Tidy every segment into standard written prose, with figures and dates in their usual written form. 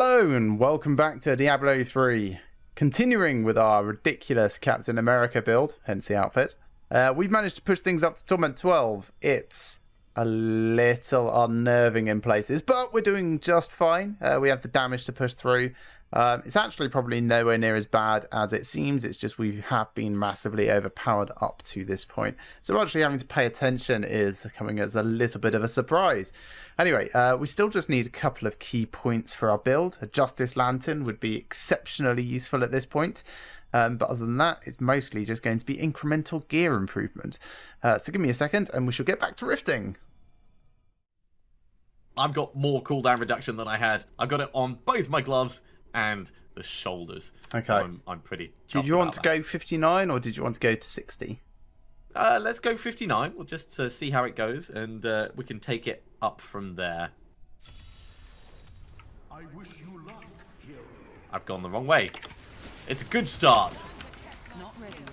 Hello and welcome back to Diablo 3. Continuing with our ridiculous Captain America build, hence the outfit. We've managed to push things up to Torment 12. It's a little unnerving in places, but we're doing just fine. We have the damage to push through. It's actually probably nowhere near as bad as it seems. It's just we have been massively overpowered up to this point. So actually having to pay attention is coming as a little bit of a surprise. Anyway, we still just need a couple of key points for our build. A Justice Lantern would be exceptionally useful at this point. But other than that, it's mostly just going to be incremental gear improvement. So give me a second and we shall get back to rifting. I've got more cooldown reduction than I had. I've got it on both my gloves and the shoulders. Okay. So I'm pretty chuffed. Did you want to about go 59 or did you want to go to 60? Let's go 59. We'll just see how it goes, and we can take it up from there. I wish you luck, hero. I've gone the wrong way. It's a good start. Not ready yet.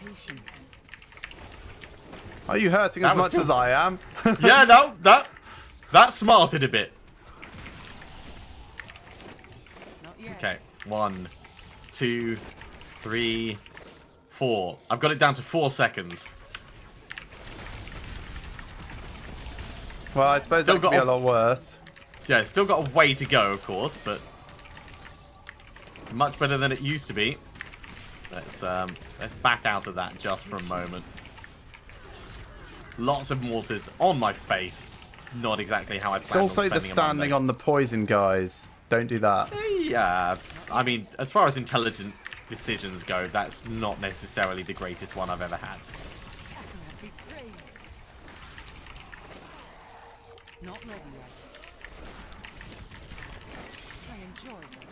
Patience. Are you hurting as much as I am? Yeah, no, that smarted a bit. Not yet. Okay, 1, 2, 3, 4. I've got it down to 4 seconds. Well, I suppose that could be a lot worse. Yeah, it's still got a way to go, of course, but it's much better than it used to be. Let's back out of that just for a moment. Lots of mortars on my face. Not exactly how I planned on It's also the spending a standing Monday. on the poison, guys. Don't do that. Yeah, I mean, as far as intelligent decisions go, that's not necessarily the greatest one I've ever had. Kakarot be praised. Not ready yet. I enjoy them.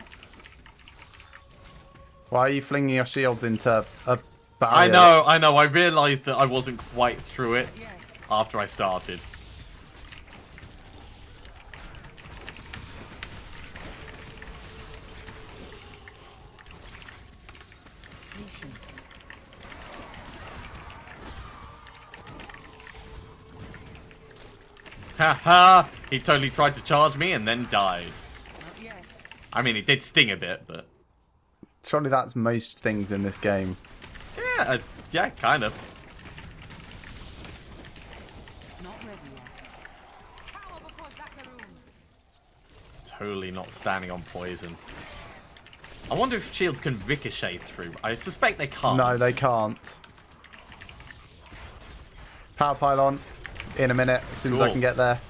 Why are you flinging your shields into a barrier? I know. I realised that I wasn't quite through it Yes. after I started. Patience. Haha! He totally tried to charge me and then died. Not yet. I mean, it did sting a bit, but Surely that's most things in this game. yeah, yeah, kind of. Not ready yet. Totally not standing on poison. I wonder if shields can ricochet through. I suspect they can't. No, they can't. Power pylon in a minute, as soon as I Cool. can get there.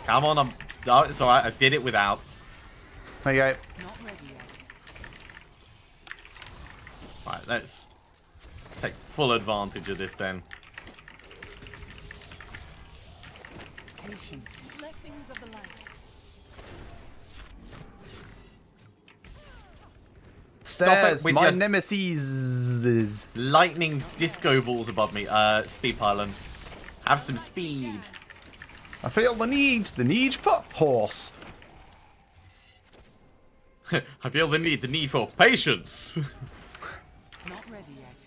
Come on, oh, it's alright. I did it without. There you go. Not ready yet. Right, let's take full advantage of this then. Patience. Blessings of the light. Stairs, with my your- nemesis. Lightning disco balls above me. Speed pylon. Have some speed. I feel the need for horse. I feel the need for patience. Not ready yet.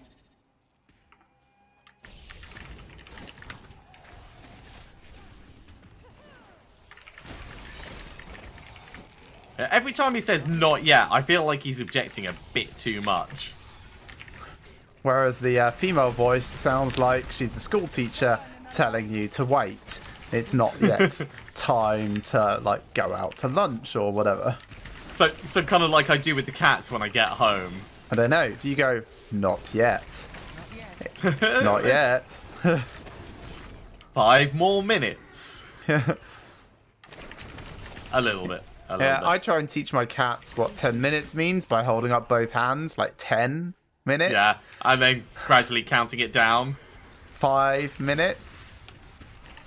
Every time he says not yet, I feel like he's objecting a bit too much. Whereas the female voice sounds like she's a school teacher telling you to wait. It's not yet time to like go out to lunch or whatever. So kind of like I do with the cats when I get home. I don't know. Do you go, not yet? Not yet. Not yet. 5 more minutes. A little bit. A little Yeah, bit. I try and teach my cats what 10 minutes means by holding up both hands, like 10 minutes. Yeah, and then gradually counting it down. 5 minutes.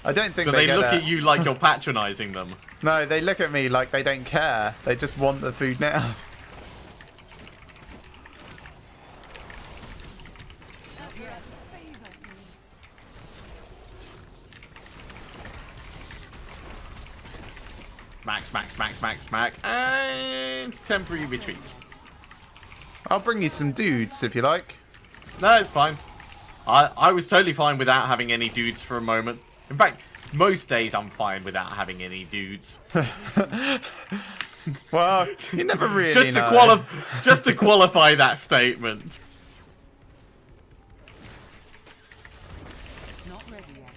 I don't think So they get look it. at you like you're patronising them. No, they look at me like they don't care. They just want the food now. Not yet. Favors me. Max, and temporary retreat. I'll bring you some dudes if you like. No, it's fine. I was totally fine without having any dudes for a moment. In fact, most days I'm fine without having any dudes. Well, you never really know. Just to qualify that statement. Not ready yet.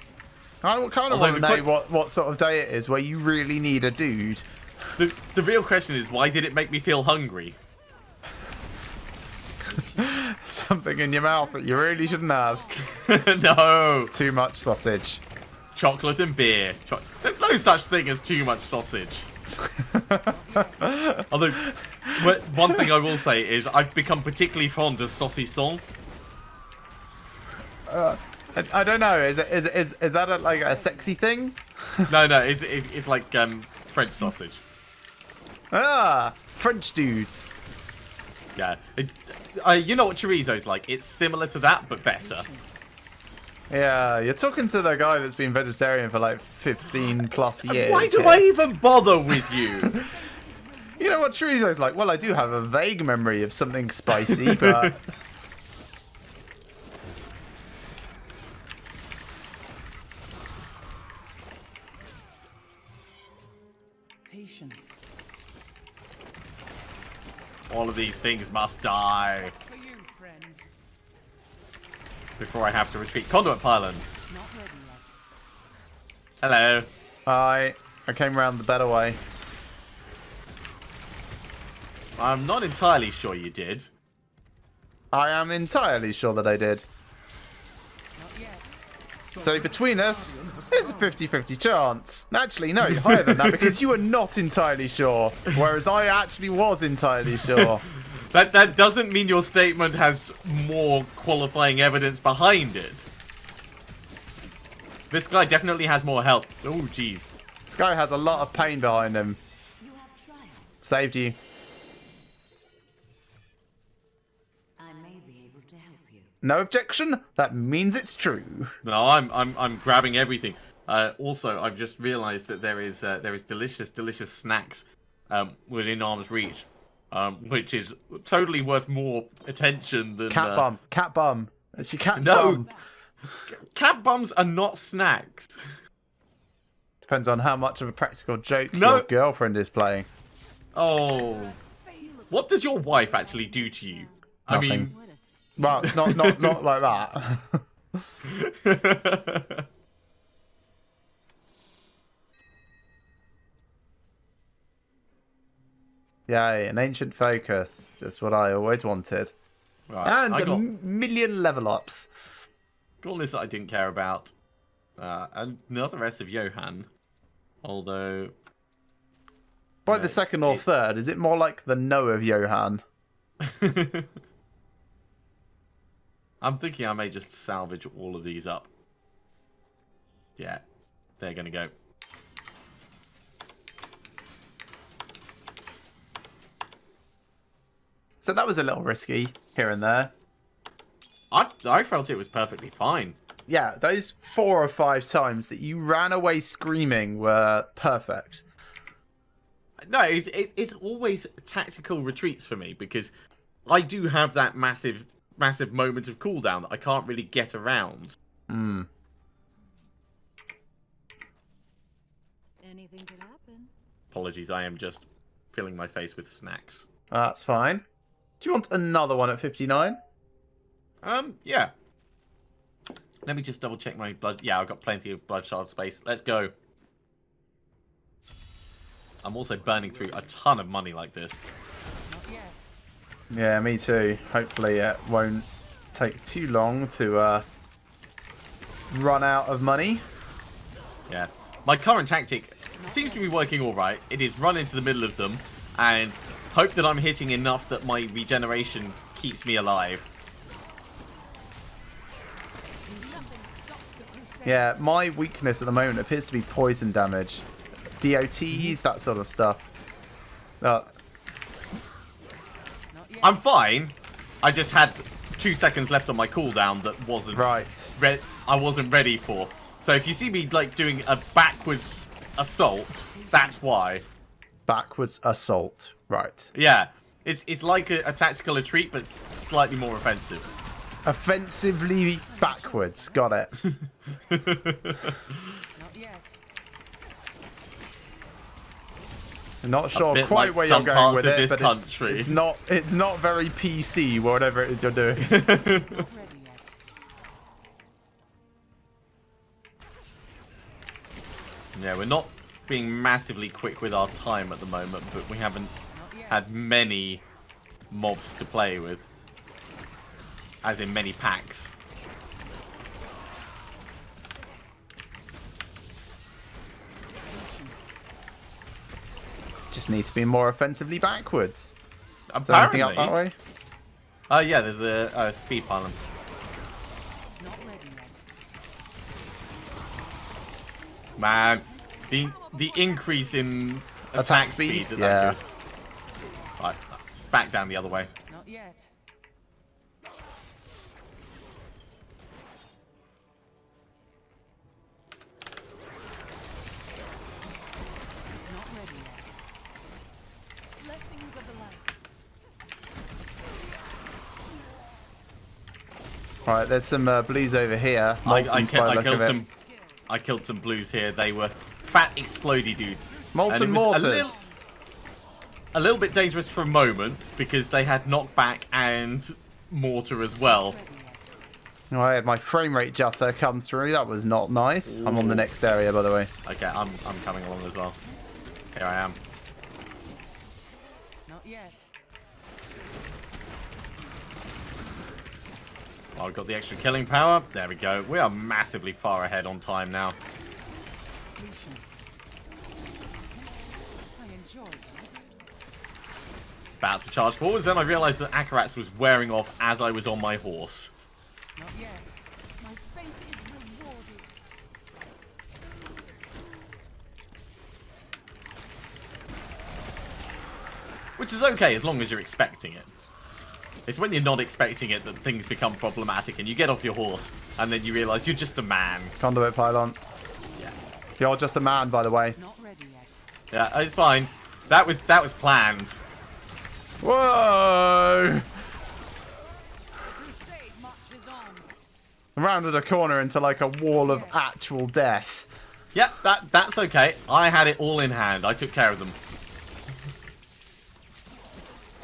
I kind of Although want to know what sort of day it is where you really need a dude. The real question is, why did it make me feel hungry? Something in your mouth that you really shouldn't have. No. Too much sausage. Chocolate and beer. There's no such thing as too much sausage. Although, one thing I will say is I've become particularly fond of saucisson. I don't know. Is that like a sexy thing? No, it's like French sausage. Ah, French dudes. Yeah. You know what chorizo's like? It's similar to that, but better. Yeah, you're talking to the guy that's been vegetarian for like 15 plus years. Why do I even bother with you? You know what chorizo's like? Well, I do have a vague memory of something spicy, but... Patience. All of these things must die For you, friend. before I have to retreat. Conduit pylon. Not ready yet. Hello. I came round the better way. I'm not entirely sure you did. I am entirely sure that I did. Not yet. So between us, there's a 50-50 chance. Actually, no, higher than that because you were not entirely sure, whereas I actually was entirely sure. That doesn't mean your statement has more qualifying evidence behind it. This guy definitely has more health. Oh, jeez. This guy has a lot of pain behind him. You have tried. Saved you. I may be able to help you. No objection. That means it's true. No, I'm grabbing everything. Also, I've just realised that there is delicious snacks within arm's reach, which is totally worth more attention than Cat bum. Cat bum. It's your cat's No. bum. Cat bums are not snacks. Depends on how much of a practical joke No. your girlfriend is playing. Oh, what does your wife actually do to you? I Nothing. mean, What a stupid. Well, not like that. Yay, an ancient focus. Just what I always wanted. right, And I a got million level ups. all this that I didn't care about. And not the rest of Johan, although. By the second or third, is it more like the no of Johan? I'm thinking I may just salvage all of these up. Yeah, they're gonna go. So that was a little risky here and there. I felt it was perfectly fine. Yeah, those 4 or 5 times that you ran away screaming were perfect. No, it's always tactical retreats for me because I do have that massive moment of cooldown that I can't really get around. Hmm. Anything could happen. Apologies, I am just filling my face with snacks. That's fine. Do you want another one at 59? Yeah. Let me just double check my blood. Yeah, I've got plenty of blood shard space. Let's go. I'm also burning through a ton of money like this. Not yet. Yeah, me too. Hopefully it won't take too long to run out of money. Yeah. My current tactic seems to be working all right. It is run into the middle of them and hope that I'm hitting enough that my regeneration keeps me alive. Nothing stops the Crusader. Yeah, my weakness at the moment appears to be poison damage. DOTs, that sort of stuff. Not yet. I'm fine. I just had 2 seconds left on my cooldown that wasn't Right. I wasn't ready for. So if you see me like doing a backwards assault, that's why. Backwards assault. Right. Yeah, it's like a tactical retreat, but slightly more offensive. Offensively backwards. Got it. Not yet. I'm not sure bit quite like where you're some going parts with of it, this but country. it's not very PC, whatever it is you're doing. Not ready yet. Yeah, we're not being massively quick with our time at the moment, but we haven't Not yet. had many mobs to play with. As in many packs. Just need to be more offensively backwards. Is there Apparently. anything up that way? Yeah, there's a speed pylon. Not ready yet. Man, the increase in Attack attack speed? speed. Yeah. Right, it's back down the other way. Not yet. Not ready yet. Blessings of the light. Right, there's some blues over here. Molten's by the look of it. I killed some blues here. They were fat, explodey dudes. Molten And it was mortars. a little bit dangerous for a moment because they had knockback and mortar as well. Ready yet. I had my frame rate jutter come through. That was not nice. I'm on the Ooh. next area, by the way. Okay, I'm coming along as well. Here I am. Not yet. Well, I've got the extra killing power. There we go. We are massively far ahead on time now. Patience. I enjoy that. About to charge forwards, then I realised that Akarat's was wearing off as I was on my horse. Not yet. My faith is rewarded. Which is okay, as long as you're expecting it. It's when you're not expecting it that things become problematic and you get off your horse and then you realise you're just a man. Conduit pylon. Yeah. You're just a man, by the way. Not ready yet. Yeah, it's fine. That was planned. Whoa! Crusade marches on. Rounded a corner into like a wall of actual death. Yeah, that's okay. I had it all in hand. I took care of them.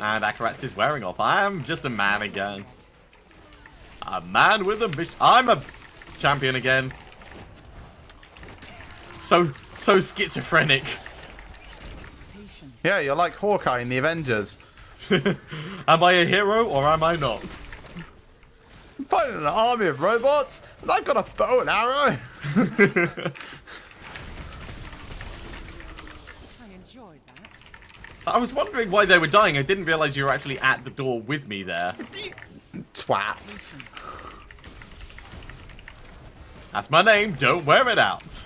And Akarat's is wearing off. I am just a man again. A man with a mission. I'm a champion again. So schizophrenic. Patience. Yeah, you're like Hawkeye in the Avengers. Am I a hero or am I not? I'm fighting an army of robots, and I've got a bow and arrow. I enjoyed that. I was wondering why they were dying. I didn't realise you were actually at the door with me there. Twat. That's my name. Don't wear it out.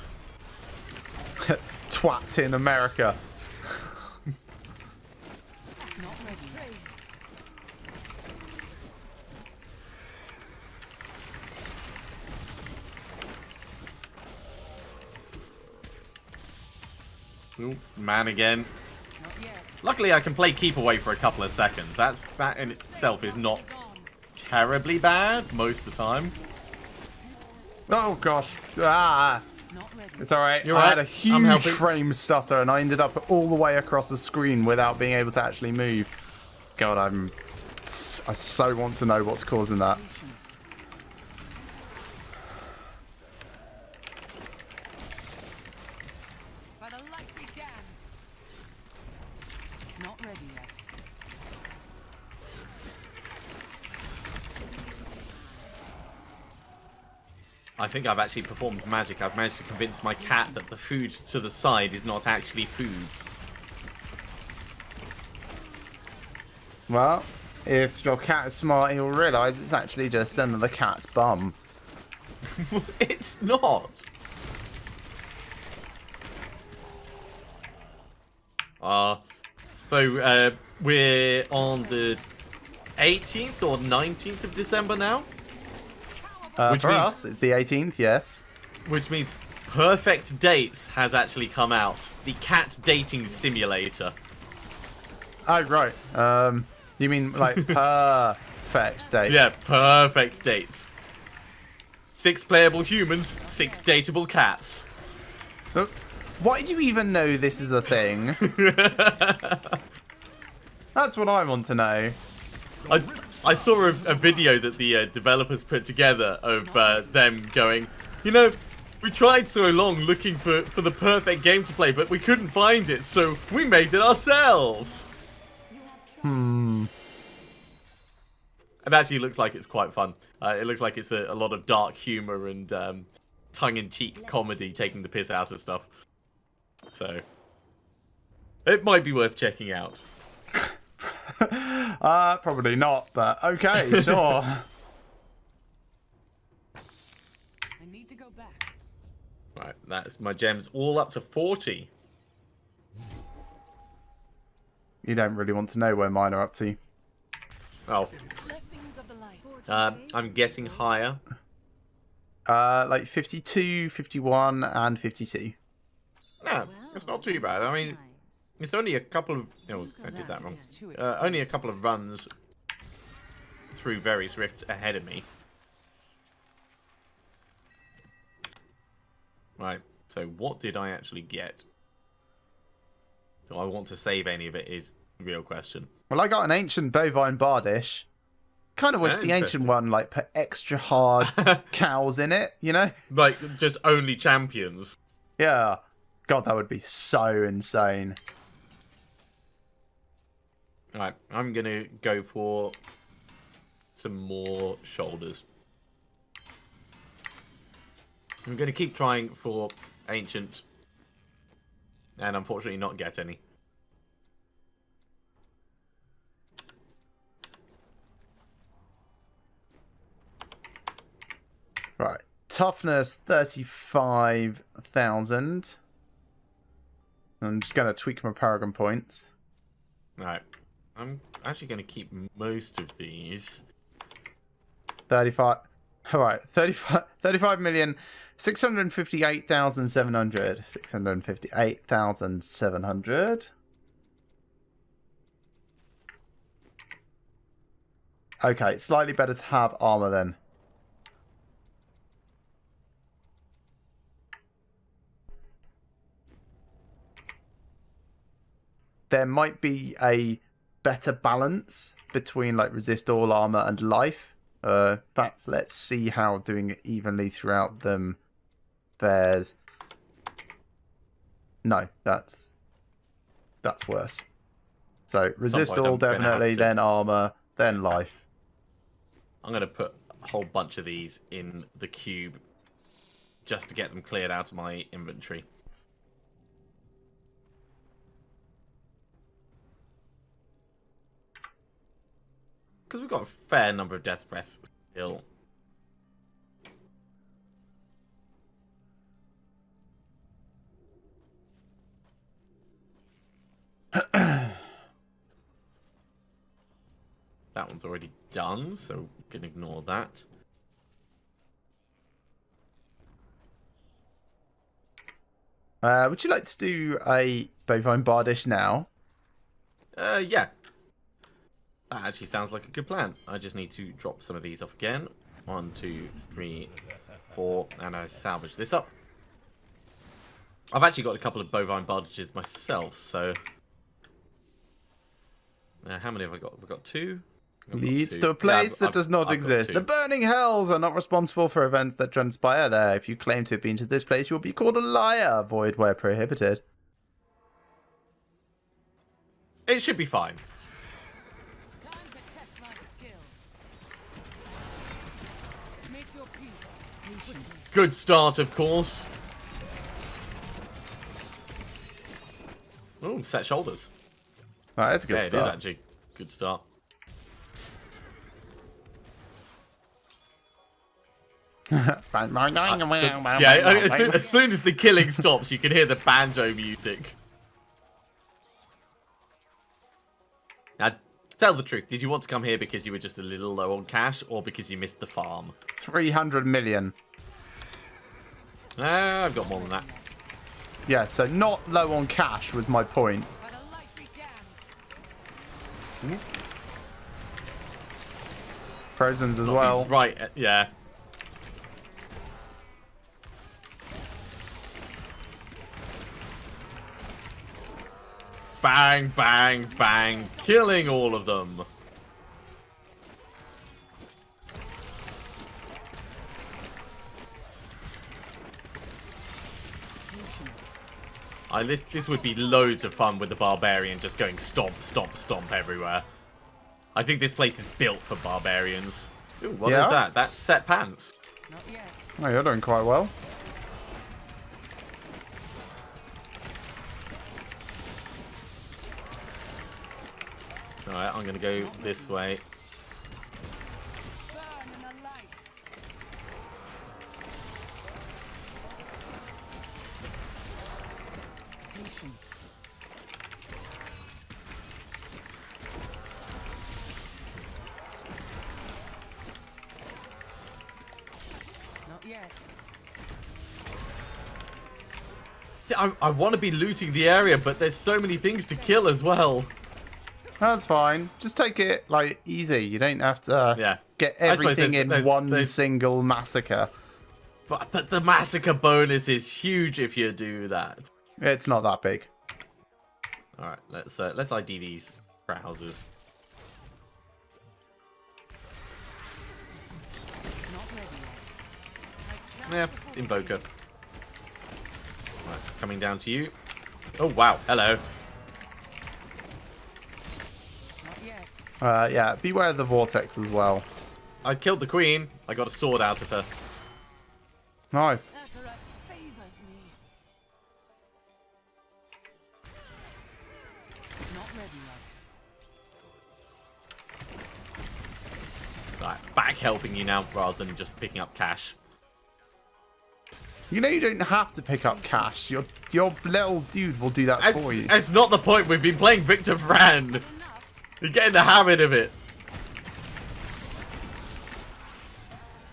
Twat in America. Not ready yet. Ooh, man again. Not yet. Luckily, I can play keep away for a couple of seconds. That in itself is not Is on. terribly bad most of the time. Oh gosh. Ah. Not ready. It's alright. You're I right. had a I'm huge helping. frame stutter and I ended up all the way across the screen without being able to actually move. God, I so want to know what's causing that. Patience. By the light began. Not ready yet. I think I've actually performed magic. I've managed to convince my cat that the food to the side is not actually food. Well, if your cat is smart, he'll realise it's actually just another cat's bum. It's not. So we're on the 18th or 19th of December now, Which For means- us, it's the 18th, yes. which means Perfect Dates has actually come out. The cat dating simulator. Oh, right. You mean like perfect perfect dates. Yeah, perfect dates. 6 playable humans, 6 dateable cats. Look, why do you even know this is a thing? That's what I want to know. I saw a video that the developers put together of them going, you know, we tried so long looking for the perfect game to play, but we couldn't find it, so we made it ourselves. Hmm. It actually looks like it's quite fun. It looks like it's a lot of dark humor and tongue-in-cheek comedy taking the piss out of stuff. So, it might be worth checking out. Probably not, but okay, sure. I need to go back. Right, that's my gems all up to 40. You don't really want to know where mine are up to. Oh, Blessings of the light. I'm guessing higher. Like 52, 51, and 52. No, it's not too bad. I mean, it's only a couple of... Oh, I did that wrong. Only a couple of runs through various rifts ahead of me. Right, so what did I actually get? Do I want to save any of it is the real question. Well, I got an ancient bovine bardish. Kind of wish the ancient one like put extra hard cows in it, you know? Like, just only champions. Yeah. God, that would be so insane. Right, I'm going to go for some more shoulders. I'm going to keep trying for ancient and unfortunately not get any. Right. Toughness 35,000. I'm just going to tweak my Paragon points. Right. I'm actually going to keep most of these. 35. All right. 35,658,700. 658,700. Okay. Slightly better to have armor then. There might be a better balance between like resist all armor and life. In fact, let's see how doing it evenly throughout them fares. No, that's worse. So resist all definitely, then armor, then life. I'm going to put a whole bunch of these in the cube just to get them cleared out of my inventory. Because we've got a fair number of death breaths still. That one's already done, so we can ignore that. Would you like to do a bovine bardish now? Yeah. That actually sounds like a good plan. I just need to drop some of these off again. 1, 2, 3, 4, and I salvage this up. I've actually got a couple of bovine bardages myself, so... how many have I got? We've got 2. Leads to a place that does not exist. The burning hells are not responsible for events that transpire there. If you claim to have been to this place, you will be called a liar. Void where prohibited. It should be fine. Time to test my skill. Make your peace. Good start, of course. Oh, set shoulders. Right, that's a good Yeah, start. it is actually a good start. Yeah, as soon as the killing stops, you can hear the banjo music. Now, tell the truth. Did you want to come here because you were just a little low on cash, or because you missed the farm? 300 million. I've got more than that. Yeah, so not low on cash was my point. By the light began. Frozen's as Not well. these right, yeah. Bang, bang, bang. Killing all of them. This would be loads of fun with the barbarian just going stomp, stomp, stomp everywhere. I think this place is built for barbarians. Ooh, what is that? That's set pants. Not yet. Oh, you're doing quite well. Alright, I'm gonna go this way. Burn in the light. Patience. Not yet. See, I want to be looting the area, but there's so many things to kill as well. That's fine. Just take it like easy. You don't have to Yeah. get I suppose everything in one there's- single massacre. But the massacre bonus is huge if you do that. It's not that big. All right, let's ID these browsers. Not ready yet. Yeah, invoker. Right, coming down to you. Oh wow, hello. Not yet. Yeah, beware of the vortex as well. I killed the queen. I got a sword out of her. Nice. Ezra favors me. Not ready yet. Right, back helping you now rather than just picking up cash. You know you don't have to pick up cash. Your little dude will do that for you. It's not the point. We've been playing Victor Fran. You get in the habit of it.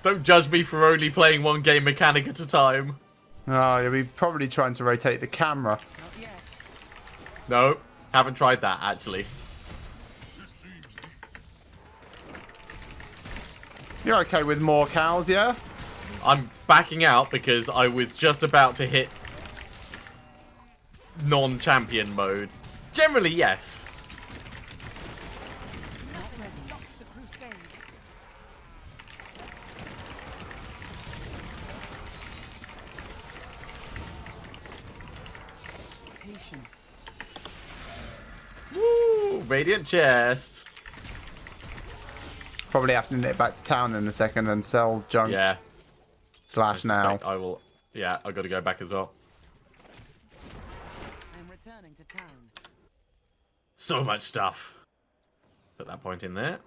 Don't judge me for only playing one game mechanic at a time. Oh, you'll be probably trying to rotate the camera. Not yet. No, haven't tried that actually. You're okay with more cows, yeah? I'm backing out because I was just about to hit non-champion mode. Generally, yes. Not ready. Stops the crusade. Patience. Woo! Radiant chests. Probably have to nip back to town in a second and sell junk Yeah. slash now. Suspect I will. Yeah, I got to go back as well. I'm returning to town. So much stuff. Put that point in there.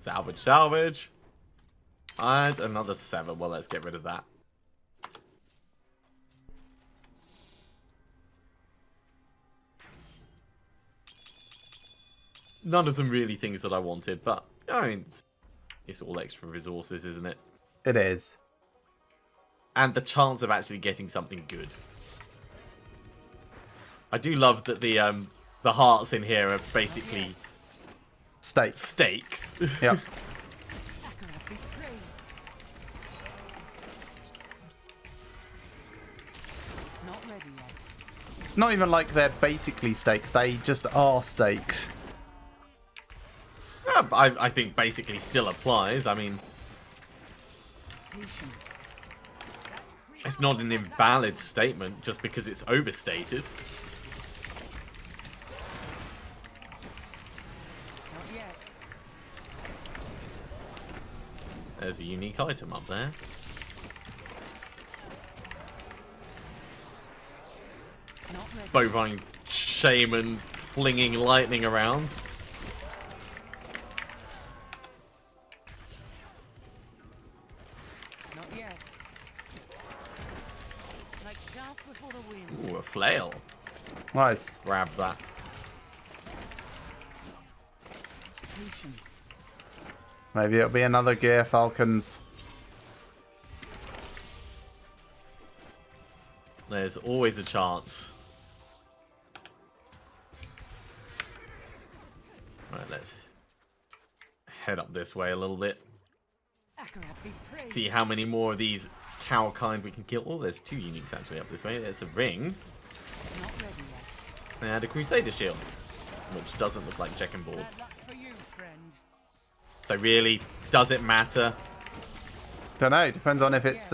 Salvage, salvage. And another 7. Well, let's get rid of that. None of them really things that I wanted, but I mean, it's all extra resources, isn't it? It is. And the chance of actually getting something good. I do love that the hearts in here are basically States. stakes. Yep. Sakura be praised. Not ready yet. It's not even like they're basically stakes. They just are stakes. Yeah, I think basically still applies. I mean, Patience. it's not an invalid statement just because it's overstated. Not yet. There's a unique item up there. Not ready. Bovine shaman flinging lightning around. Not yet. Like chaff before the wind. Ooh, a flail. Nice. Grab that. Patience. Maybe it'll be another Gear Falcons. There's always a chance. Right, let's head up this way a little bit. Akarat be praised. See how many more of these cow kind we can kill. Oh, there's 2 uniques actually up this way. There's a ring Not ready yet. and a Crusader shield, which doesn't look like check and board. Bad luck for you, friend. So really, does it matter? Don't know. Depends on if it's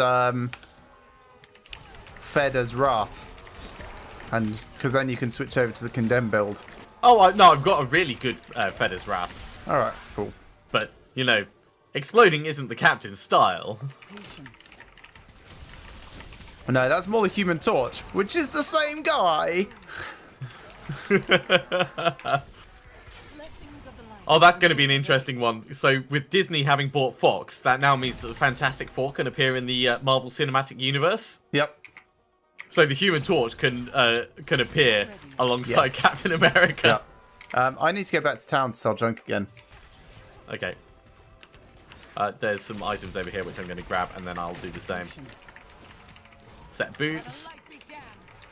fed as Wrath, and because then you can switch over to the condemn build. Oh, no, I've got a really good Feathers Wrath. All right, cool. But, you know, exploding isn't the captain's style. Patience. No, that's more the Human Torch, which is the same guy. Blessings of the light. Oh, that's going to be an interesting one. So, with Disney having bought Fox, that now means that the Fantastic Four can appear in the Marvel Cinematic Universe. Yep. So the Human Torch can appear alongside Yes. Captain America. Yep. I need to go back to town to sell junk again. Okay. There's some items over here which I'm going to grab, and then I'll do the same. Patience. Set boots, Light be damned.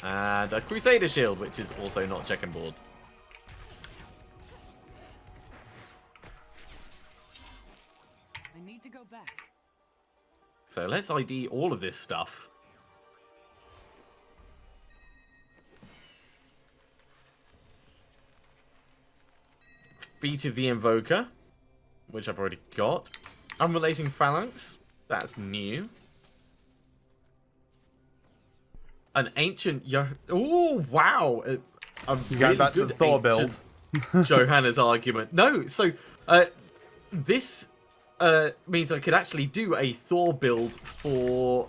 and a Crusader shield, which is also not check and board. I need to go back. So let's ID all of this stuff. Feet of the Invoker, which I've already got. Unrelating Phalanx, that's new. An ancient oh wow! A You going back to the Thor build? Johanna's argument. No, so this means I could actually do a Thor build for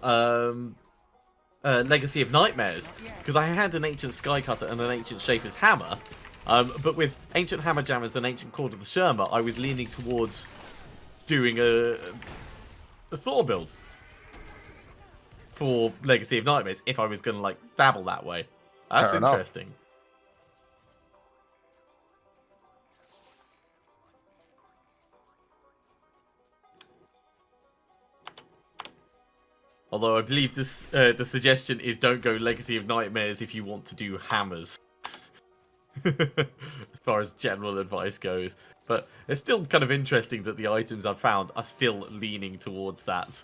Legacy of Nightmares, because I had an ancient Skycutter and an ancient Schaefer's Hammer. But with Ancient Hammerjammers and Ancient Cord of the Sherma, I was leaning towards doing a Thor build for Legacy of Nightmares if I was going to like dabble that way. That's Fair enough. interesting. Although I believe this the suggestion is don't go Legacy of Nightmares if you want to do hammers. As far as general advice goes. But it's still kind of interesting that the items I've found are still leaning towards that.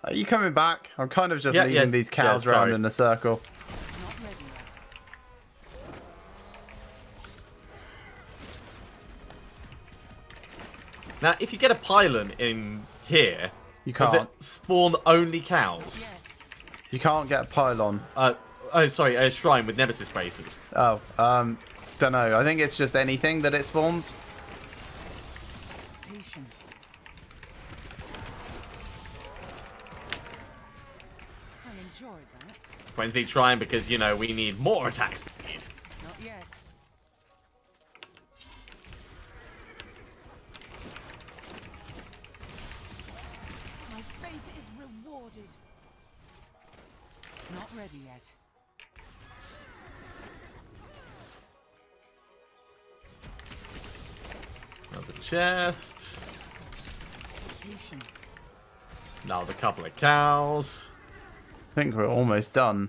Are you coming back? I'm kind of just Yeah, leading yes, these yeah, cows around sorry. in a circle. Not ready yet. Now, if you get a pylon in here, You does can't. it spawn only cows? Yes. You can't get a pylon. Oh, sorry, a shrine with nemesis bases. Oh, don't know. I think it's just anything that it spawns. Patience. I enjoyed that. Frenzy shrine because, you know, we need more attack speed. Not yet. My faith is rewarded. Not ready yet. Another chest. Patience. Now the couple of cows. I think we're almost done.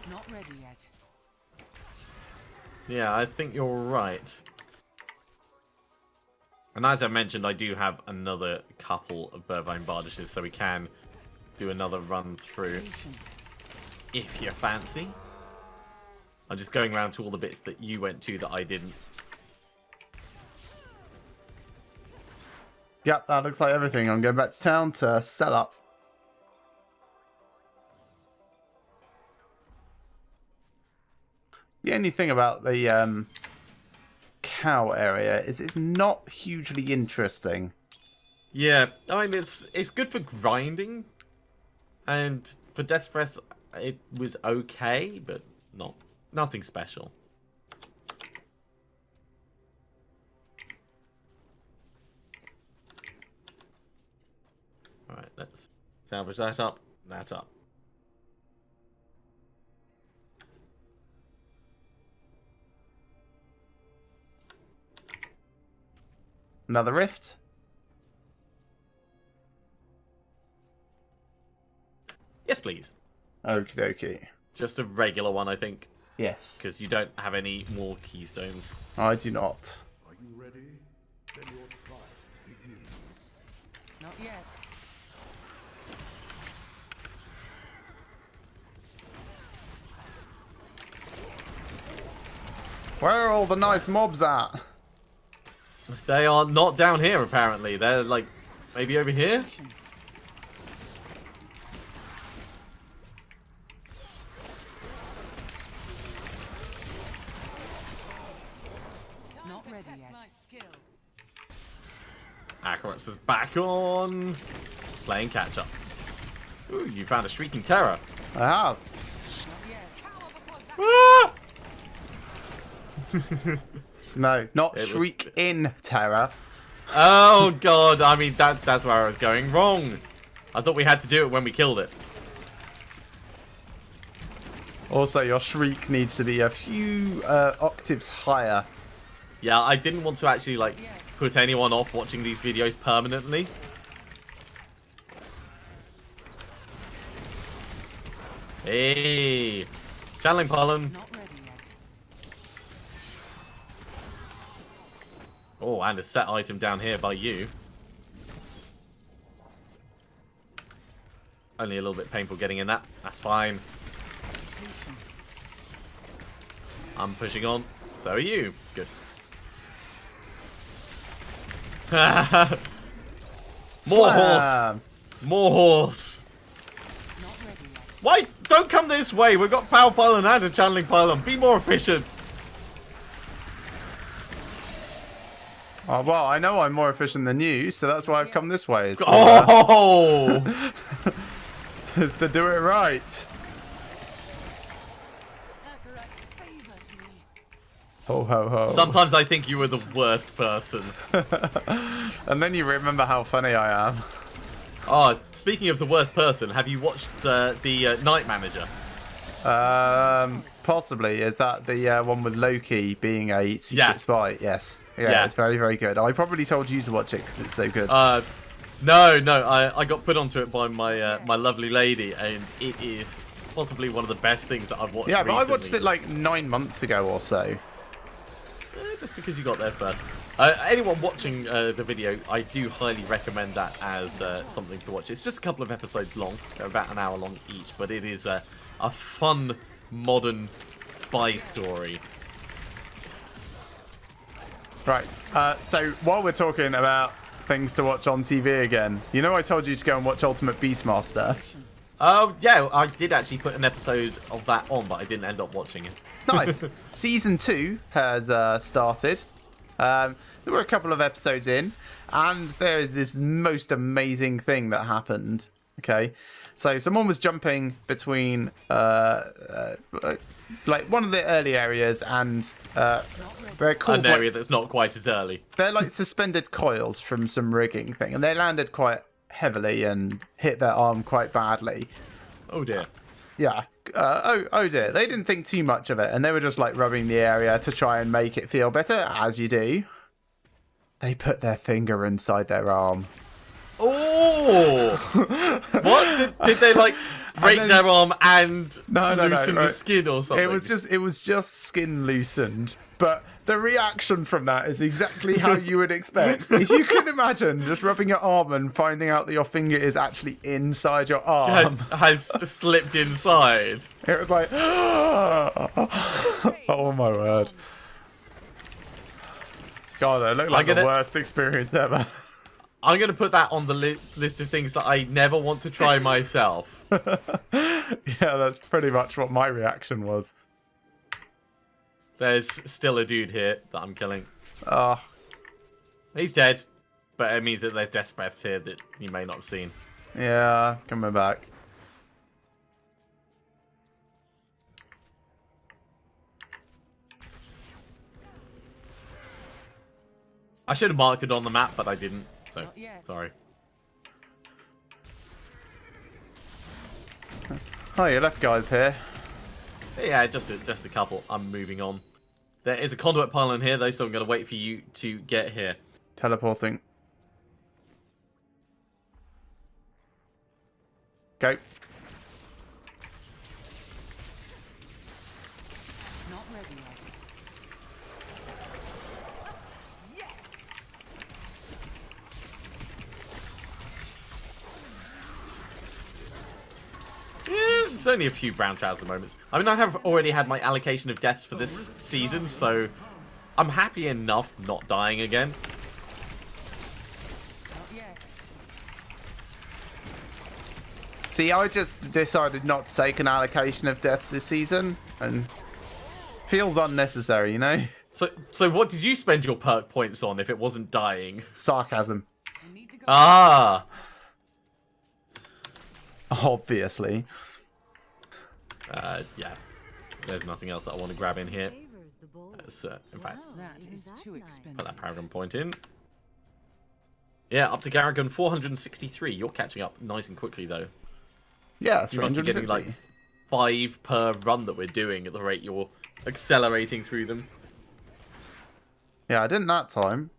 Not ready yet. Yeah, I think you're right. And as I mentioned, I do have another couple of Bovine Bardishes, so we can do another run through Patience. if you fancy. I'm just going around to all the bits that you went to that I didn't. Yep, that looks like everything. I'm going back to town to sell up. The only thing about the cow area is it's not hugely interesting. Yeah, I mean, it's good for grinding. And for Death's Breath, it was okay, but nothing special. Alright, let's salvage that up, that up. Another rift. please. Okie dokie. Just a regular one, I think, Yes. because you don't have any more keystones. I do not. Are you ready? Then your trial begins. Not yet. Where are all the nice mobs at? They are not down here, apparently. They're, like, maybe over here? Patience. Not ready yet. Akaratz is back on. Playing catch up. Ooh, you found a Shrieking Terror. I have. Ah! No, not It was- shriek in terror. Oh god, I mean that's where I was going wrong. I thought we had to do it when we killed it. Also, your shriek needs to be a few octaves higher. Yeah, I didn't want to actually like put anyone off watching these videos permanently. Hey, channeling pollen. Not ready yet. Oh, and a set item down here by you. Only a little bit painful getting in that. That's fine. Patience. I'm pushing on. So are you. Good. More horse. Slam. More horse. Not ready yet. Why? Don't come this way. We've got power pylon and a channeling pylon. Be more efficient. Oh, well, I know I'm more efficient than you, so that's why I've come this way. Is to, Oh! is to do it right. Akaratz favors me. Ho, ho, ho. Sometimes I think you were the worst person. And then you remember how funny I am. Oh, speaking of the worst person, have you watched the Night Manager? Possibly. Is that the one with Loki being a secret Yeah. spy? Yes. Yeah, Yeah. it's very, very good. I probably told you to watch it because it's so good. No, I got put onto it by my my lovely lady, and it is possibly one of the best things that I've watched yeah, but recently. I watched it like 9 months ago or so. Just because you got there first. Anyone watching the video, I do highly recommend that as something to watch. It's just a couple of episodes long, they're about an hour long each, but it is a fun, modern spy story. Right. So while we're talking about things to watch on TV again, you know I told you to go and watch Ultimate Beastmaster. Oh, yeah, I did actually put an episode of that on, but I didn't end up watching it. Nice. Season 2 has started. There were a couple of episodes in, and there is this most amazing thing that happened. Okay, so someone was jumping between like one of the early areas and they're called An area that's not quite as early. they're like suspended coils from some rigging thing, and they landed quite heavily and hit their arm quite badly. Oh dear. Yeah. Oh dear. They didn't think too much of it, and they were just like rubbing the area to try and make it feel better, as you do. They put their finger inside their arm. Oh! What? Did they like break then- their arm and No, loosen the right. skin or something? It was just skin loosened, but the reaction from that is exactly how you would expect. If you can imagine just rubbing your arm and finding out that your finger is actually inside your arm, has slipped inside. it was like, oh my word. God, that looked like the gonna- worst experience ever. I'm going to put that on the list of things that I never want to try myself. Yeah, that's pretty much what my reaction was. There's still a dude here that I'm killing. Oh, He's dead, but it means that there's death breaths here that you may not have seen. yeah, coming back. I should have marked it on the map, but I didn't. So, Not yet. sorry. Oh, your left guy's here. Yeah, just a couple. I'm moving on. There is a conduit pylon here, though, so I'm going to wait for you to get here. Teleporting. Go. Not ready yet. It's only a few brown trouser moments. I mean, I have already had my allocation of deaths for this season, so I'm happy enough not dying again. Not yet. See, I just decided not to take an allocation of deaths this season, and feels unnecessary, you know? So what did you spend your perk points on if it wasn't dying? Sarcasm. I need to go. Ah! Obviously. Yeah. There's nothing else that I want to grab in here. Favors the bold. Let's, in fact, That Isn't is that too nice? put expensive. that Paragon point in. Yeah, up to PARAGON 463. You're catching up nice and quickly, though. Yeah, You must be getting, 350. like, 5 per run that we're doing at the rate you're accelerating through them. Yeah, I didn't that time.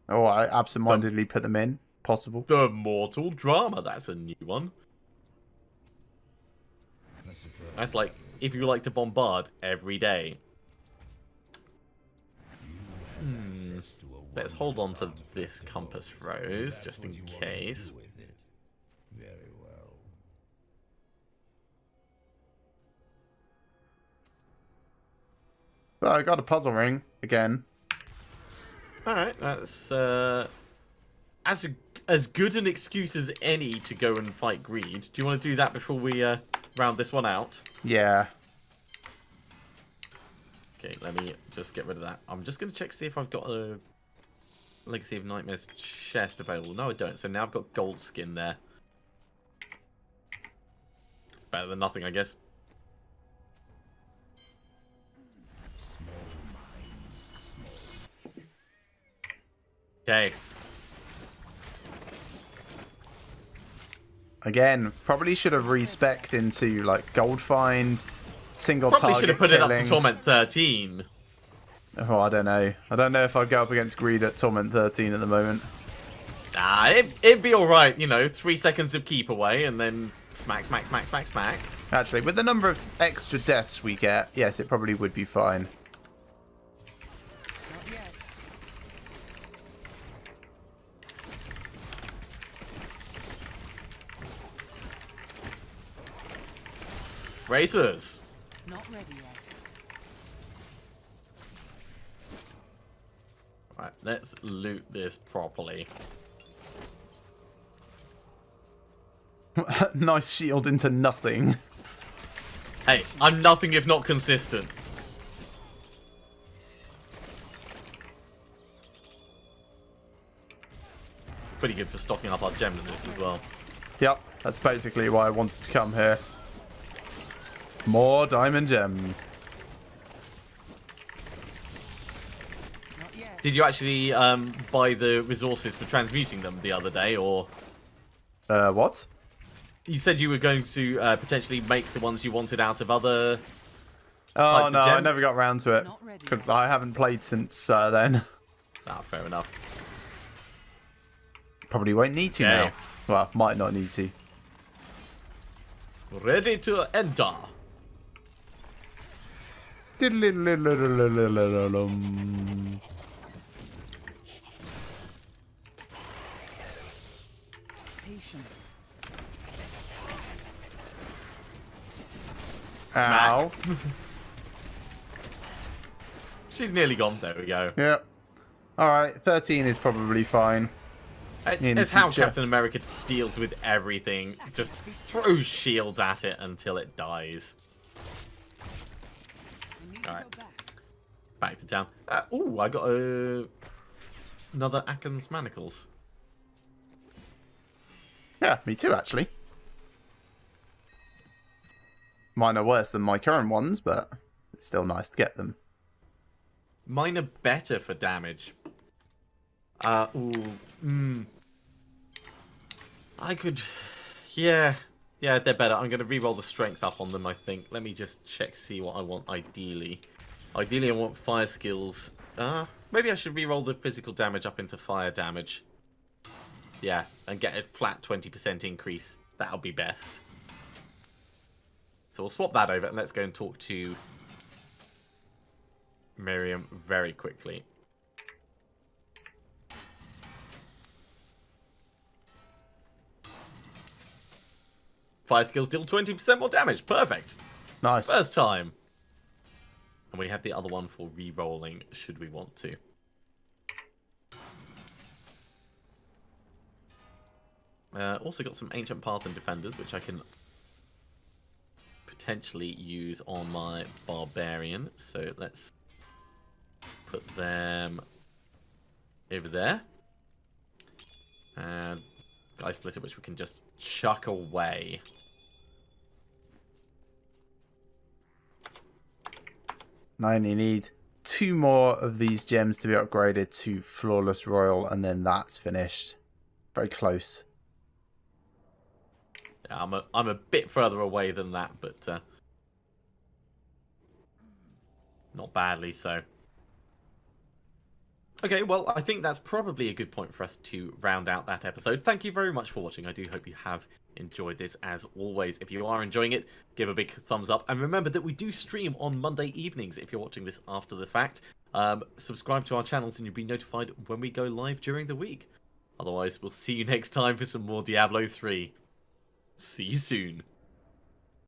Oh, I absentmindedly put them in. Possible. The Mortal Drama, that's a new one. That's like, if you like to bombard every day. Let's hold on to this Compass Rose, just in case. Very well. But I got a puzzle ring again. Alright, that's as good an excuse as any to go and fight greed. Do you want to do that before we round this one out? Yeah. Okay, let me just get rid of that. I'm just going to check to see if I've got a Legacy of Nightmares chest available. No, I don't. So now I've got gold skin there. It's better than nothing, I guess. Okay. Again, probably should have respec'd into like gold find, single Probably target should have put it up to killing. Torment 13. Oh, I don't know. I don't know if I'd go up against greed at Torment 13 at the moment. Nah, it'd be alright, you know, 3 seconds of keep away and then smack, smack, smack, smack, smack. Actually, with the number of extra deaths we get, yes, it probably would be fine. Not yet. Racers. Not ready yet. Right, let's loot this properly. Nice shield into nothing. Hey, I'm nothing if not consistent. Pretty good for stocking up our gems this as well. Yep, that's basically why I wanted to come here. More diamond gems. Not yet. Did you actually buy the resources for transmuting them the other day, or What? you said you were going to potentially make the ones you wanted out of other Oh types no, of I gem? never got round to it Not ready because yet. I haven't played since then. Ah, fair enough. Probably won't need to Okay. now. Well, might not need to. Ready to enter. Patience. Ow. She's nearly gone. There we go. Yep. Alright, 13 is probably fine. In It's how future. Captain America deals with everything. Just throws shields at it until it dies. I need to Alright. go back. Back to town. Ooh, I got another Aken's Manacles. Yeah, me too, actually. Mine are worse than my current ones, but it's still nice to get them. Mine are better for damage. I could... Yeah, they're better. I'm going to reroll the strength up on them, I think. Let me just check, see what I want ideally. Ideally, I want fire skills. Maybe I should reroll the physical damage up into fire damage. Yeah, and get a flat 20% increase. That'll be best. So we'll swap that over, and let's go and talk to Miriam very quickly. Fire skills deal 20% more damage. Perfect. Nice. First time. And we have the other one for re-rolling, should we want to. Also got some Ancient Path and Defenders, which I can potentially use on my Barbarian. So let's put them over there. And Guy Splitter, which we can just chuck away. I only need 2 more of these gems to be upgraded to Flawless Royal, and then that's finished. Very close. Yeah, I'm a bit further away than that, but not badly so. Okay, well, I think that's probably a good point for us to round out that episode. Thank you very much for watching. I do hope you have enjoyed this as always. If you are enjoying it, give a big thumbs up. And remember that we do stream on Monday evenings if you're watching this after the fact. Subscribe to our channels and you'll be notified when we go live during the week. Otherwise, we'll see you next time for some more Diablo 3. See you soon.